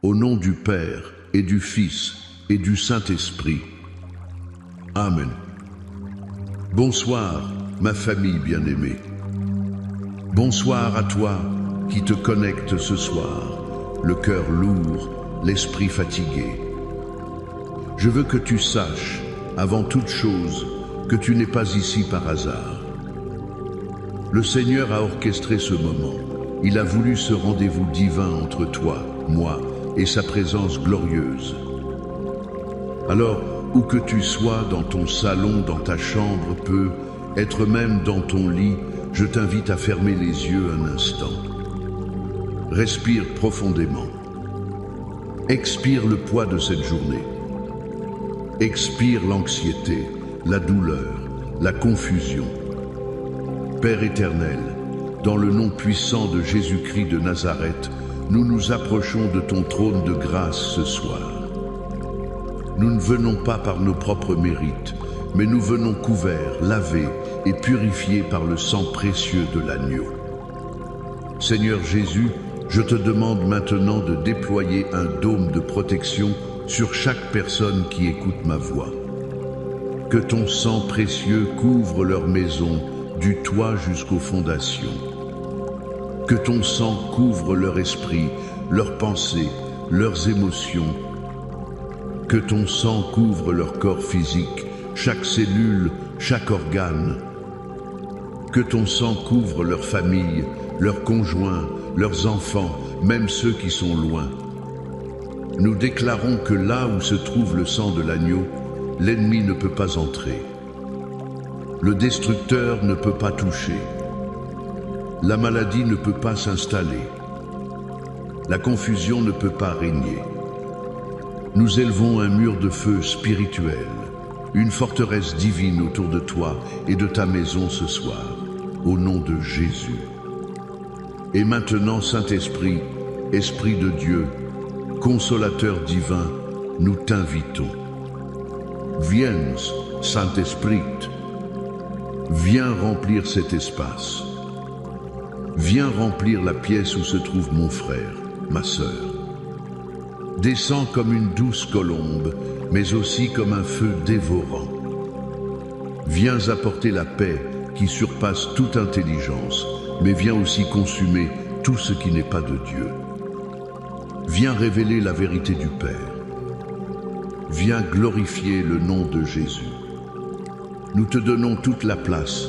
Au nom du Père et du Fils et du Saint-Esprit. Amen. Bonsoir, ma famille bien-aimée. Bonsoir à toi qui te connecte ce soir, le cœur lourd, l'esprit fatigué. Je veux que tu saches, avant toute chose, que tu n'es pas ici par hasard. Le Seigneur a orchestré ce moment. Il a voulu ce rendez-vous divin entre toi, moi et sa présence glorieuse. Alors, où que tu sois, dans ton salon, dans ta chambre, être même dans ton lit, je t'invite à fermer les yeux un instant. Respire profondément. Expire le poids de cette journée. Expire l'anxiété, la douleur, la confusion. Père éternel, dans le nom puissant de Jésus-Christ de Nazareth, nous nous approchons de ton trône de grâce ce soir. Nous ne venons pas par nos propres mérites, mais nous venons couverts, lavés et purifiés par le sang précieux de l'agneau. Seigneur Jésus, je te demande maintenant de déployer un dôme de protection sur chaque personne qui écoute ma voix. Que ton sang précieux couvre leur maison, du toit jusqu'aux fondations. Que ton sang couvre leur esprit, leurs pensées, leurs émotions. Que ton sang couvre leur corps physique, chaque cellule, chaque organe. Que ton sang couvre leur famille, leurs conjoints, leurs enfants, même ceux qui sont loin. Nous déclarons que là où se trouve le sang de l'agneau, l'ennemi ne peut pas entrer. Le destructeur ne peut pas toucher. La maladie ne peut pas s'installer. La confusion ne peut pas régner. Nous élevons un mur de feu spirituel, une forteresse divine autour de toi et de ta maison ce soir, au nom de Jésus. Et maintenant, Saint-Esprit, Esprit de Dieu, Consolateur divin, nous t'invitons. Viens, Saint-Esprit, viens remplir cet espace. Viens remplir la pièce où se trouve mon frère, ma sœur. Descends comme une douce colombe, mais aussi comme un feu dévorant. Viens apporter la paix qui surpasse toute intelligence, mais viens aussi consumer tout ce qui n'est pas de Dieu. Viens révéler la vérité du Père. Viens glorifier le nom de Jésus. Nous te donnons toute la place.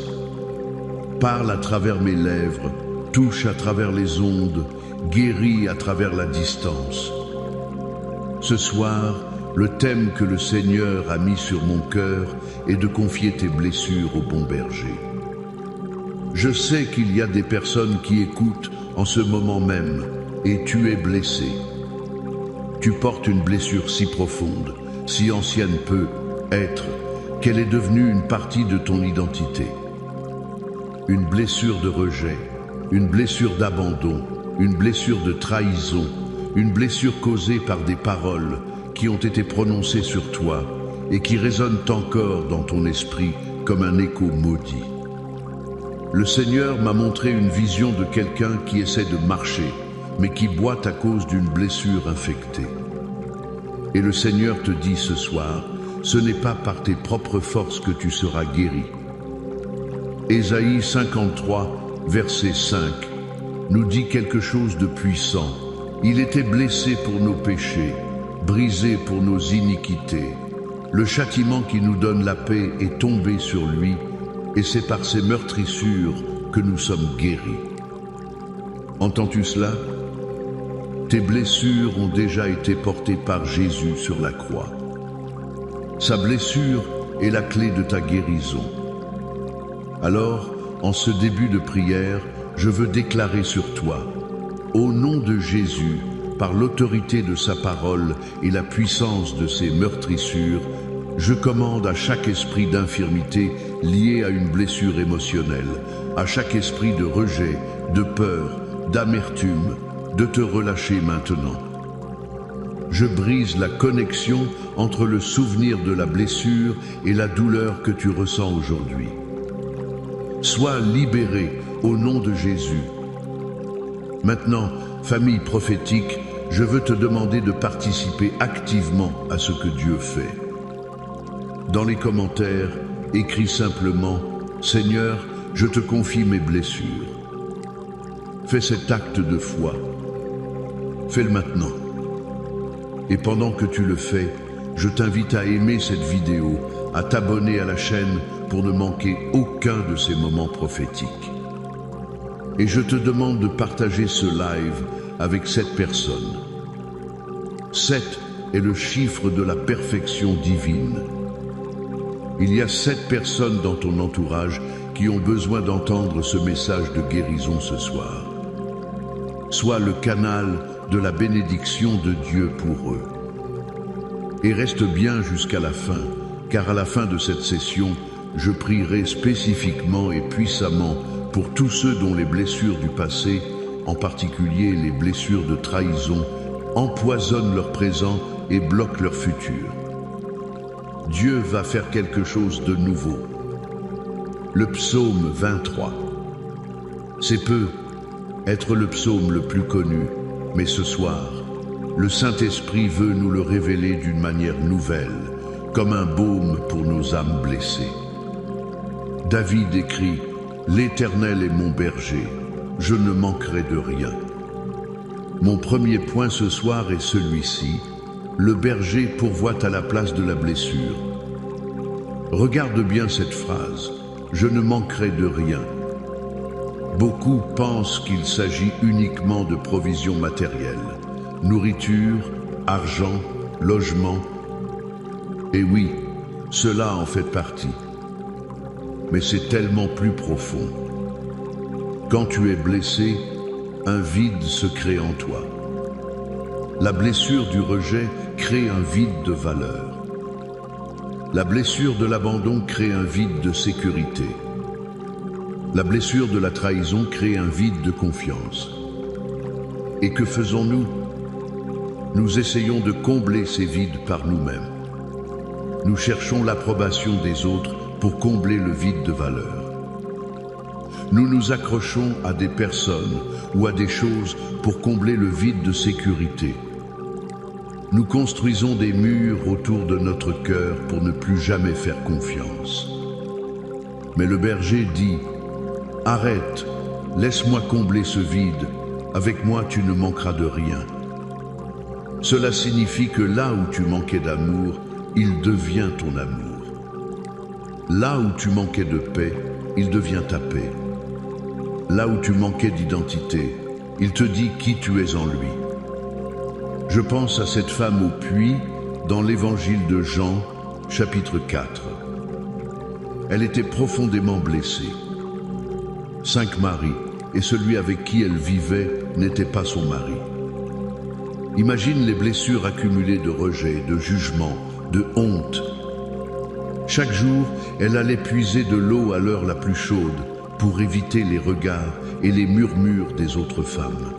Parle à travers mes lèvres, touche à travers les ondes, guéris à travers la distance. Ce soir, le thème que le Seigneur a mis sur mon cœur est de confier tes blessures au bon berger. Je sais qu'il y a des personnes qui écoutent en ce moment même et tu es blessé. Tu portes une blessure si profonde, si ancienne peut être, qu'elle est devenue une partie de ton identité. Une blessure de rejet, une blessure d'abandon, une blessure de trahison, une blessure causée par des paroles qui ont été prononcées sur toi et qui résonnent encore dans ton esprit comme un écho maudit. Le Seigneur m'a montré une vision de quelqu'un qui essaie de marcher, mais qui boite à cause d'une blessure infectée. Et le Seigneur te dit ce soir, ce n'est pas par tes propres forces que tu seras guéri. Ésaïe 53, verset 5, nous dit quelque chose de puissant. Il était blessé pour nos péchés, brisé pour nos iniquités. Le châtiment qui nous donne la paix est tombé sur lui, et c'est par ses meurtrissures que nous sommes guéris. Entends-tu cela? Tes blessures ont déjà été portées par Jésus sur la croix. Sa blessure est la clé de ta guérison. Alors, en ce début de prière, je veux déclarer sur toi, au nom de Jésus, par l'autorité de sa parole et la puissance de ses meurtrissures, je commande à chaque esprit d'infirmité lié à une blessure émotionnelle, à chaque esprit de rejet, de peur, d'amertume, de te relâcher maintenant. Je brise la connexion entre le souvenir de la blessure et la douleur que tu ressens aujourd'hui. Sois libéré au nom de Jésus. Maintenant, famille prophétique, je veux te demander de participer activement à ce que Dieu fait. Dans les commentaires, écris simplement « Seigneur, je te confie mes blessures ». Fais cet acte de foi. Fais-le maintenant. Et pendant que tu le fais, je t'invite à aimer cette vidéo, à t'abonner à la chaîne pour ne manquer aucun de ces moments prophétiques. Et je te demande de partager ce live avec 7 personnes. 7 est le chiffre de la perfection divine. Il y a 7 personnes dans ton entourage qui ont besoin d'entendre ce message de guérison ce soir. Sois le canal de la bénédiction de Dieu pour eux. Et reste bien jusqu'à la fin, car à la fin de cette session, je prierai spécifiquement et puissamment pour tous ceux dont les blessures du passé, en particulier les blessures de trahison, empoisonnent leur présent et bloquent leur futur. Dieu va faire quelque chose de nouveau. Le psaume 23. C'est peu être le psaume le plus connu, mais ce soir, le Saint-Esprit veut nous le révéler d'une manière nouvelle, comme un baume pour nos âmes blessées. David écrit « L'Éternel est mon berger, je ne manquerai de rien ». Mon premier point ce soir est celui-ci, le berger pourvoit à la place de la blessure. Regarde bien cette phrase, « Je ne manquerai de rien ». Beaucoup pensent qu'il s'agit uniquement de provisions matérielles, nourriture, argent, logement. Et oui, cela en fait partie. Mais c'est tellement plus profond. Quand tu es blessé, un vide se crée en toi. La blessure du rejet crée un vide de valeur. La blessure de l'abandon crée un vide de sécurité. La blessure de la trahison crée un vide de confiance. Et que faisons-nous? Nous essayons de combler ces vides par nous-mêmes. Nous cherchons l'approbation des autres pour combler le vide de valeur. Nous nous accrochons à des personnes ou à des choses pour combler le vide de sécurité. Nous construisons des murs autour de notre cœur pour ne plus jamais faire confiance. Mais le berger dit « Arrête, laisse-moi combler ce vide, avec moi tu ne manqueras de rien ». Cela signifie que là où tu manquais d'amour, il devient ton amour. Là où tu manquais de paix, il devient ta paix. Là où tu manquais d'identité, il te dit qui tu es en lui. Je pense à cette femme au puits dans l'évangile de Jean, chapitre 4. Elle était profondément blessée. 5 maris, et celui avec qui elle vivait n'était pas son mari. Imagine les blessures accumulées de rejet, de jugement, de honte. Chaque jour, elle allait puiser de l'eau à l'heure la plus chaude pour éviter les regards et les murmures des autres femmes.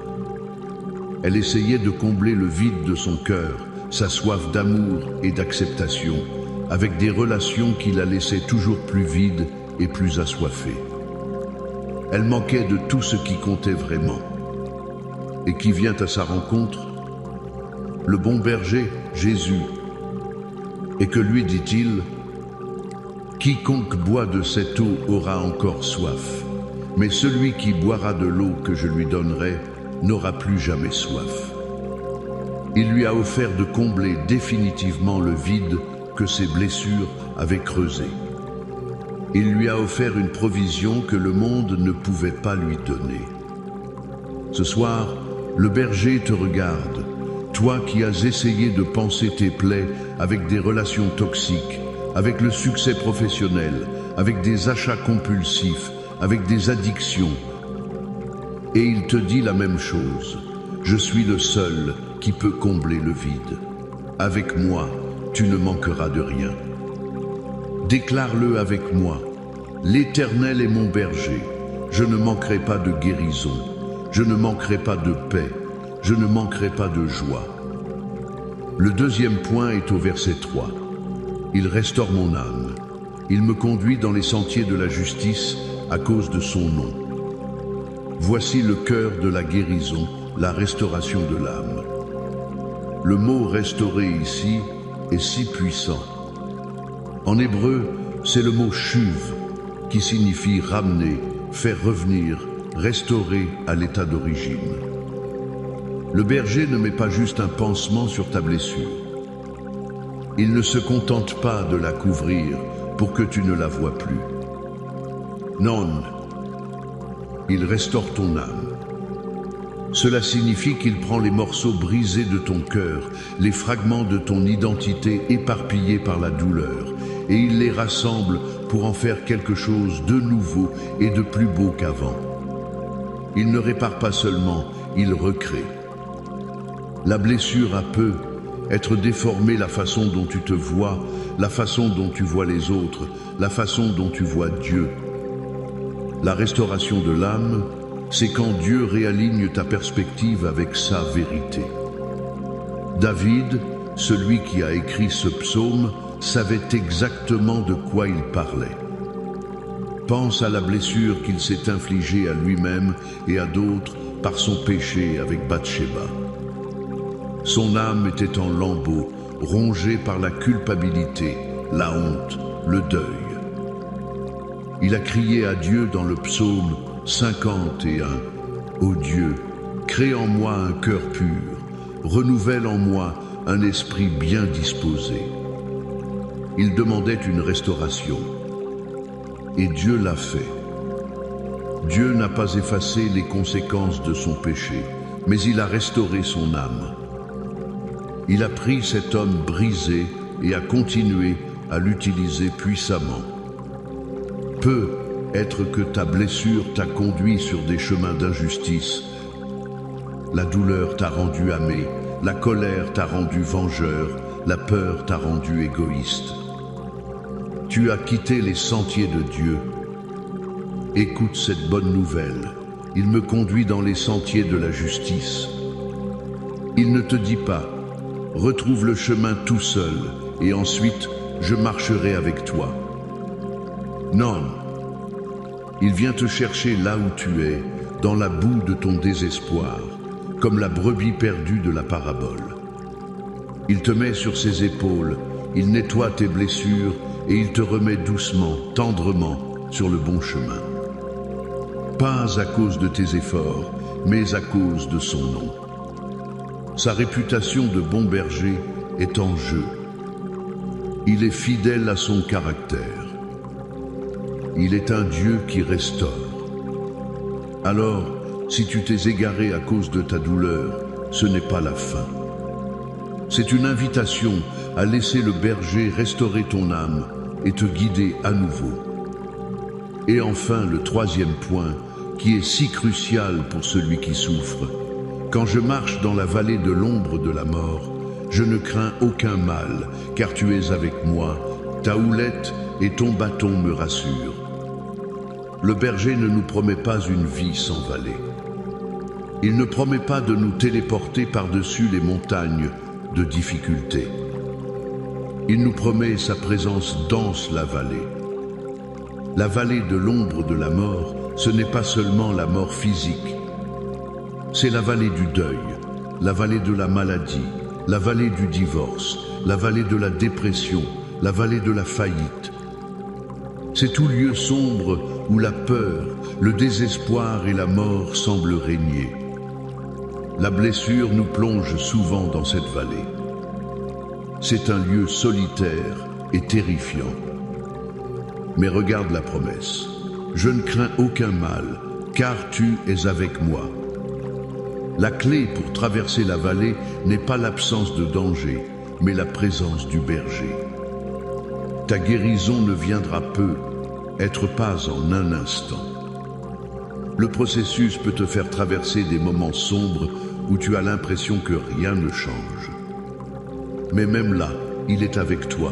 Elle essayait de combler le vide de son cœur, sa soif d'amour et d'acceptation, avec des relations qui la laissaient toujours plus vide et plus assoiffée. Elle manquait de tout ce qui comptait vraiment. Et qui vient à sa rencontre? Le bon berger, Jésus. Et que lui dit-il? Quiconque boit de cette eau aura encore soif, mais celui qui boira de l'eau que je lui donnerai n'aura plus jamais soif. Il lui a offert de combler définitivement le vide que ses blessures avaient creusé. Il lui a offert une provision que le monde ne pouvait pas lui donner. Ce soir, le berger te regarde, toi qui as essayé de panser tes plaies avec des relations toxiques, avec le succès professionnel, avec des achats compulsifs, avec des addictions. Et il te dit la même chose. Je suis le seul qui peut combler le vide. Avec moi, tu ne manqueras de rien. Déclare-le avec moi. L'Éternel est mon berger. Je ne manquerai pas de guérison. Je ne manquerai pas de paix. Je ne manquerai pas de joie. Le deuxième point est au verset 3. Il restaure mon âme. Il me conduit dans les sentiers de la justice à cause de son nom. Voici le cœur de la guérison, la restauration de l'âme. Le mot restaurer ici est si puissant. En hébreu, c'est le mot shuv, qui signifie ramener, faire revenir, restaurer à l'état d'origine. Le berger ne met pas juste un pansement sur ta blessure. Il ne se contente pas de la couvrir pour que tu ne la vois plus. Non, il restaure ton âme. Cela signifie qu'il prend les morceaux brisés de ton cœur, les fragments de ton identité éparpillés par la douleur, et il les rassemble pour en faire quelque chose de nouveau et de plus beau qu'avant. Il ne répare pas seulement, il recrée. La blessure a peu être déformée la façon dont tu te vois, la façon dont tu vois les autres, la façon dont tu vois Dieu. La restauration de l'âme, c'est quand Dieu réaligne ta perspective avec sa vérité. David, celui qui a écrit ce psaume, savait exactement de quoi il parlait. Pense à la blessure qu'il s'est infligée à lui-même et à d'autres par son péché avec Bathsheba. Son âme était en lambeaux, rongée par la culpabilité, la honte, le deuil. Il a crié à Dieu dans le psaume 51. Ô Dieu, crée en moi un cœur pur, renouvelle en moi un esprit bien disposé. Il demandait une restauration. Et Dieu l'a fait. Dieu n'a pas effacé les conséquences de son péché, mais il a restauré son âme. Il a pris cet homme brisé et a continué à l'utiliser puissamment. Peut être que ta blessure t'a conduit sur des chemins d'injustice. La douleur t'a rendu amé, la colère t'a rendu vengeur, la peur t'a rendu égoïste. Tu as quitté les sentiers de Dieu. Écoute cette bonne nouvelle. Il me conduit dans les sentiers de la justice. Il ne te dit pas, retrouve le chemin tout seul et ensuite je marcherai avec toi. Non, il vient te chercher là où tu es, dans la boue de ton désespoir, comme la brebis perdue de la parabole. Il te met sur ses épaules, il nettoie tes blessures et il te remet doucement, tendrement sur le bon chemin. Pas à cause de tes efforts, mais à cause de son nom. Sa réputation de bon berger est en jeu. Il est fidèle à son caractère. Il est un Dieu qui restaure. Alors, si tu t'es égaré à cause de ta douleur, ce n'est pas la fin. C'est une invitation à laisser le berger restaurer ton âme et te guider à nouveau. Et enfin, le troisième point, qui est si crucial pour celui qui souffre. Quand je marche dans la vallée de l'ombre de la mort, je ne crains aucun mal, car tu es avec moi, ta houlette et ton bâton me rassurent. Le berger ne nous promet pas une vie sans vallée. Il ne promet pas de nous téléporter par-dessus les montagnes de difficultés. Il nous promet sa présence danse la vallée. La vallée de l'ombre de la mort, ce n'est pas seulement la mort physique. C'est la vallée du deuil, la vallée de la maladie, la vallée du divorce, la vallée de la dépression, la vallée de la faillite. C'est tout lieu sombre où la peur, le désespoir et la mort semblent régner. La blessure nous plonge souvent dans cette vallée. C'est un lieu solitaire et terrifiant. Mais regarde la promesse. Je ne crains aucun mal, car tu es avec moi. La clé pour traverser la vallée n'est pas l'absence de danger, mais la présence du berger. Ta guérison ne viendra peu, être pas en un instant. Le processus peut te faire traverser des moments sombres où tu as l'impression que rien ne change. Mais même là, il est avec toi.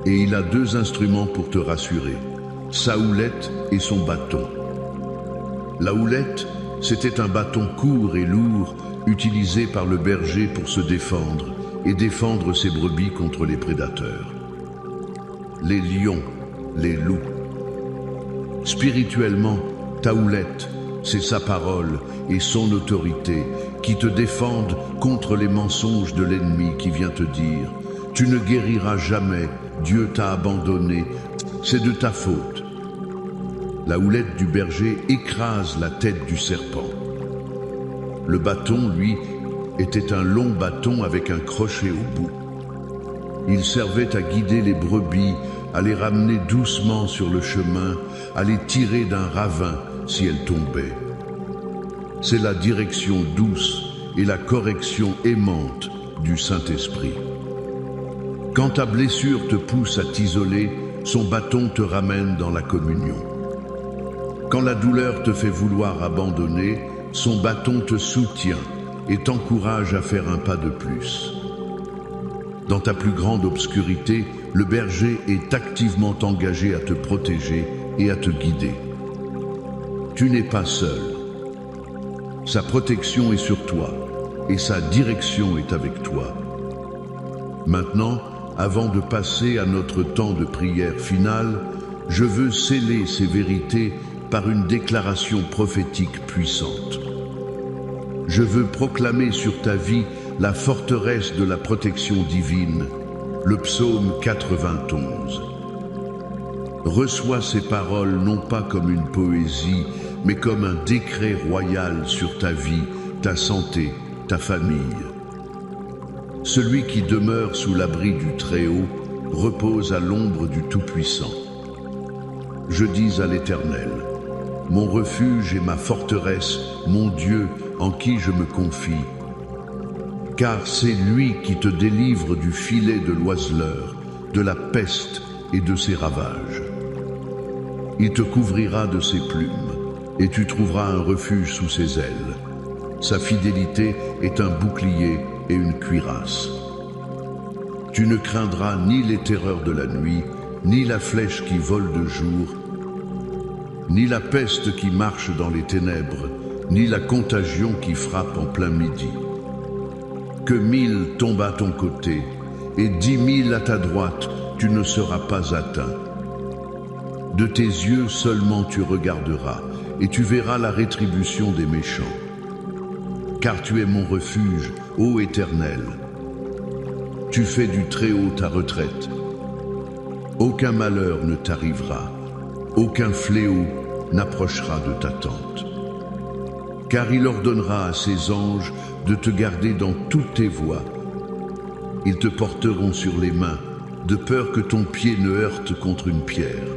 Et il a deux instruments pour te rassurer, sa houlette et son bâton. La houlette, c'était un bâton court et lourd utilisé par le berger pour se défendre et défendre ses brebis contre les prédateurs. Les lions, les loups. Spirituellement, ta houlette, c'est sa parole et son autorité qui te défendent contre les mensonges de l'ennemi qui vient te dire « Tu ne guériras jamais, Dieu t'a abandonné, c'est de ta faute ». La houlette du berger écrase la tête du serpent. Le bâton, lui, était un long bâton avec un crochet au bout. Il servait à guider les brebis, à les ramener doucement sur le chemin, à les tirer d'un ravin si elles tombaient. C'est la direction douce et la correction aimante du Saint-Esprit. Quand ta blessure te pousse à t'isoler, son bâton te ramène dans la communion. Quand la douleur te fait vouloir abandonner, son bâton te soutient et t'encourage à faire un pas de plus. Dans ta plus grande obscurité, le berger est activement engagé à te protéger et à te guider. Tu n'es pas seul. Sa protection est sur toi et sa direction est avec toi. Maintenant, avant de passer à notre temps de prière finale, je veux sceller ces vérités par une déclaration prophétique puissante. Je veux proclamer sur ta vie la forteresse de la protection divine, le psaume 91. Reçois ces paroles non pas comme une poésie, mais comme un décret royal sur ta vie, ta santé, ta famille. Celui qui demeure sous l'abri du Très-Haut repose à l'ombre du Tout-Puissant. Je dis à l'Éternel, mon refuge et ma forteresse, mon Dieu en qui je me confie. Car c'est lui qui te délivre du filet de l'oiseleur, de la peste et de ses ravages. Il te couvrira de ses plumes, et tu trouveras un refuge sous ses ailes. Sa fidélité est un bouclier et une cuirasse. Tu ne craindras ni les terreurs de la nuit, ni la flèche qui vole de jour, ni la peste qui marche dans les ténèbres, ni la contagion qui frappe en plein midi. Que 1000 tombent à ton côté, et 10 000 à ta droite, tu ne seras pas atteint. De tes yeux seulement tu regarderas, et tu verras la rétribution des méchants. Car tu es mon refuge, ô Éternel. Tu fais du Très-Haut ta retraite. Aucun malheur ne t'arrivera, aucun fléau n'approchera de ta tente. Car il ordonnera à ses anges de te garder dans toutes tes voies. Ils te porteront sur les mains, de peur que ton pied ne heurte contre une pierre.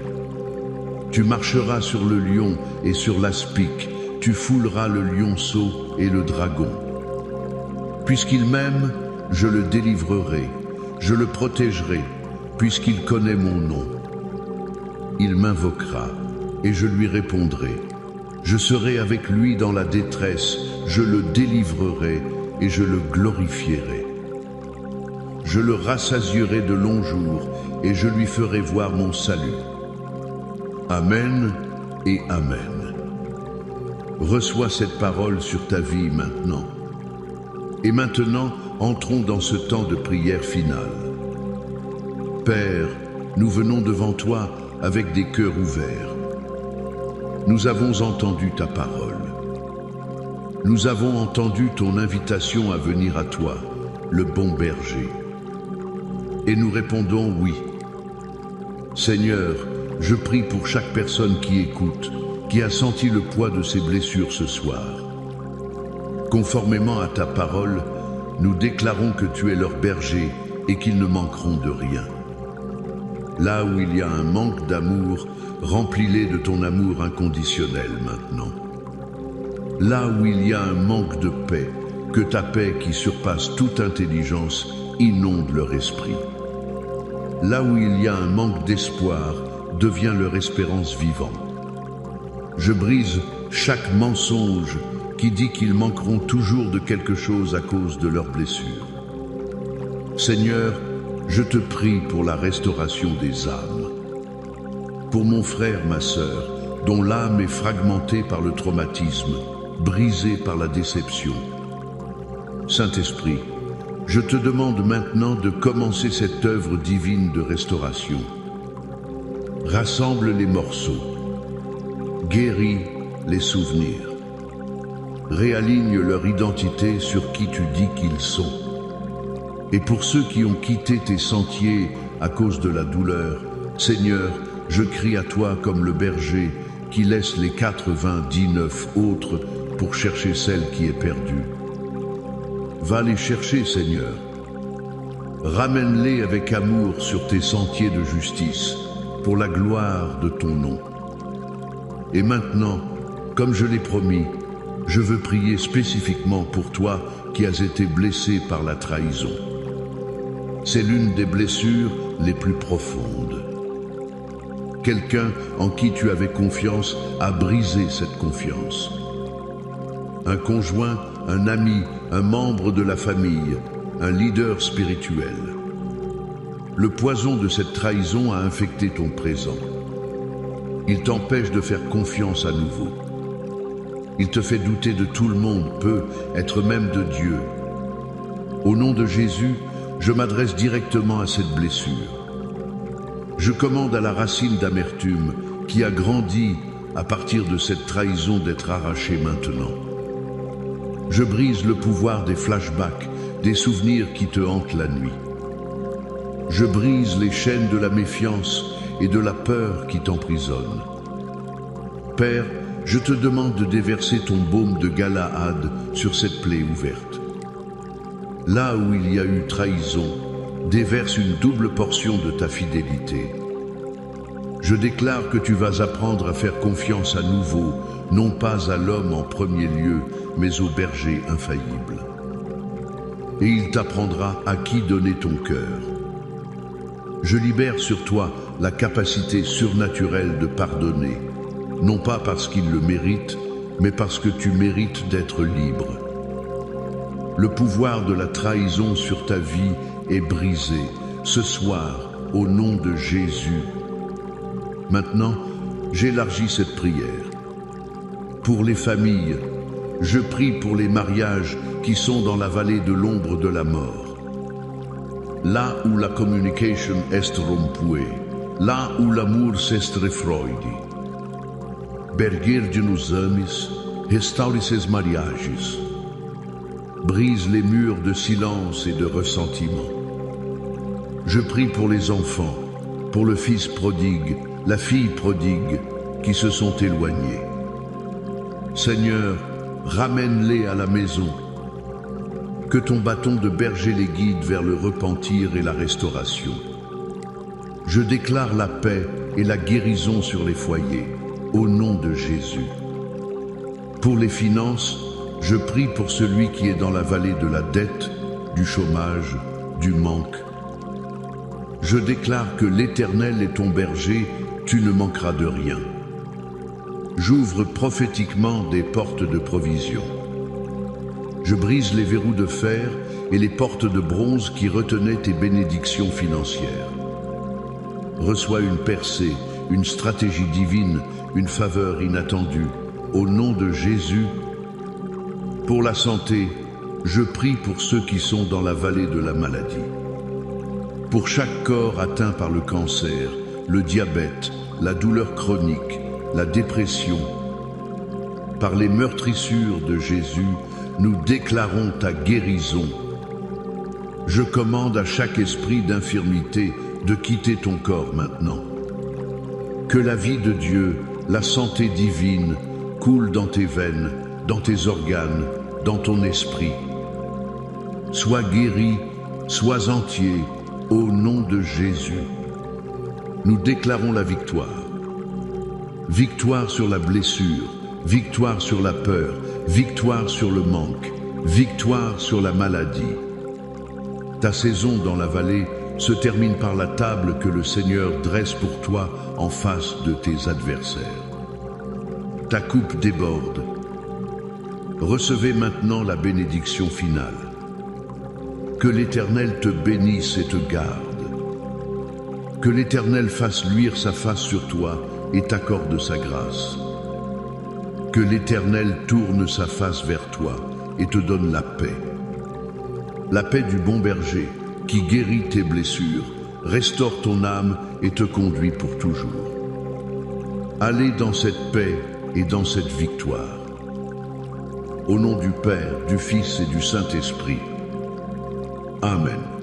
Tu marcheras sur le lion et sur l'aspic, tu fouleras le lionceau et le dragon. Puisqu'il m'aime, je le délivrerai, je le protégerai, puisqu'il connaît mon nom. Il m'invoquera, et je lui répondrai. Je serai avec lui dans la détresse, je le délivrerai et je le glorifierai. Je le rassasierai de longs jours et je lui ferai voir mon salut. Amen et Amen. Reçois cette parole sur ta vie maintenant. Et maintenant, entrons dans ce temps de prière finale. Père, nous venons devant toi avec des cœurs ouverts. Nous avons entendu ta parole. Nous avons entendu ton invitation à venir à toi, le bon berger. Et nous répondons oui. Seigneur, je prie pour chaque personne qui écoute, qui a senti le poids de ses blessures ce soir. Conformément à ta parole, nous déclarons que tu es leur berger et qu'ils ne manqueront de rien. Là où il y a un manque d'amour, remplis-les de ton amour inconditionnel maintenant. Là où il y a un manque de paix, que ta paix qui surpasse toute intelligence inonde leur esprit. Là où il y a un manque d'espoir, devient leur espérance vivante. Je brise chaque mensonge qui dit qu'ils manqueront toujours de quelque chose à cause de leurs blessures. Seigneur, je te prie pour la restauration des âmes. Pour mon frère, ma sœur, dont l'âme est fragmentée par le traumatisme, brisée par la déception. Saint-Esprit, je te demande maintenant de commencer cette œuvre divine de restauration. Rassemble les morceaux, guéris les souvenirs, réaligne leur identité sur qui tu dis qu'ils sont. Et pour ceux qui ont quitté tes sentiers à cause de la douleur, Seigneur, je crie à toi comme le berger qui laisse les 99 autres pour chercher celle qui est perdue. Va les chercher, Seigneur. Ramène-les avec amour sur tes sentiers de justice, pour la gloire de ton nom. Et maintenant, comme je l'ai promis, je veux prier spécifiquement pour toi qui as été blessé par la trahison. C'est l'une des blessures les plus profondes. Quelqu'un en qui tu avais confiance a brisé cette confiance. Un conjoint, un ami, un membre de la famille, un leader spirituel. Le poison de cette trahison a infecté ton présent. Il t'empêche de faire confiance à nouveau. Il te fait douter de tout le monde, peut être même de Dieu. Au nom de Jésus, je m'adresse directement à cette blessure. Je commande à la racine d'amertume qui a grandi à partir de cette trahison d'être arrachée maintenant. Je brise le pouvoir des flashbacks, des souvenirs qui te hantent la nuit. Je brise les chaînes de la méfiance et de la peur qui t'emprisonnent. Père, je te demande de déverser ton baume de Galaad sur cette plaie ouverte. Là où il y a eu trahison, déverse une double portion de ta fidélité. Je déclare que tu vas apprendre à faire confiance à nouveau, non pas à l'homme en premier lieu, mais au berger infaillible. Et il t'apprendra à qui donner ton cœur. Je libère sur toi la capacité surnaturelle de pardonner, non pas parce qu'il le mérite, mais parce que tu mérites d'être libre. Le pouvoir de la trahison sur ta vie est brisé ce soir au nom de Jésus. Maintenant, j'élargis cette prière. Pour les familles, je prie pour les mariages qui sont dans la vallée de l'ombre de la mort. Là où la communication est rompue, là où l'amour s'estre freudi. Bergir nos amis, restaure ces mariages. Brise les murs de silence et de ressentiment. Je prie pour les enfants, pour le fils prodigue, la fille prodigue qui se sont éloignés. Seigneur, ramène-les à la maison. Que ton bâton de berger les guide vers le repentir et la restauration. Je déclare la paix et la guérison sur les foyers, au nom de Jésus. Pour les finances, je prie pour celui qui est dans la vallée de la dette, du chômage, du manque. Je déclare que l'Éternel est ton berger, tu ne manqueras de rien. J'ouvre prophétiquement des portes de provision. Je brise les verrous de fer et les portes de bronze qui retenaient tes bénédictions financières. Reçois une percée, une stratégie divine, une faveur inattendue. Au nom de Jésus, pour la santé, je prie pour ceux qui sont dans la vallée de la maladie. Pour chaque corps atteint par le cancer, le diabète, la douleur chronique, la dépression, par les meurtrissures de Jésus, nous déclarons ta guérison. Je commande à chaque esprit d'infirmité de quitter ton corps maintenant. Que la vie de Dieu, la santé divine, coule dans tes veines, dans tes organes, dans ton esprit. Sois guéri, sois entier, au nom de Jésus. Nous déclarons la victoire. Victoire sur la blessure, victoire sur la peur, victoire sur le manque, victoire sur la maladie. Ta saison dans la vallée se termine par la table que le Seigneur dresse pour toi en face de tes adversaires. Ta coupe déborde. Recevez maintenant la bénédiction finale. Que l'Éternel te bénisse et te garde. Que l'Éternel fasse luire sa face sur toi et t'accorde sa grâce. Que l'Éternel tourne sa face vers toi et te donne la paix. La paix du bon berger qui guérit tes blessures, restaure ton âme et te conduit pour toujours. Allez dans cette paix et dans cette victoire. Au nom du Père, du Fils et du Saint-Esprit. Amen.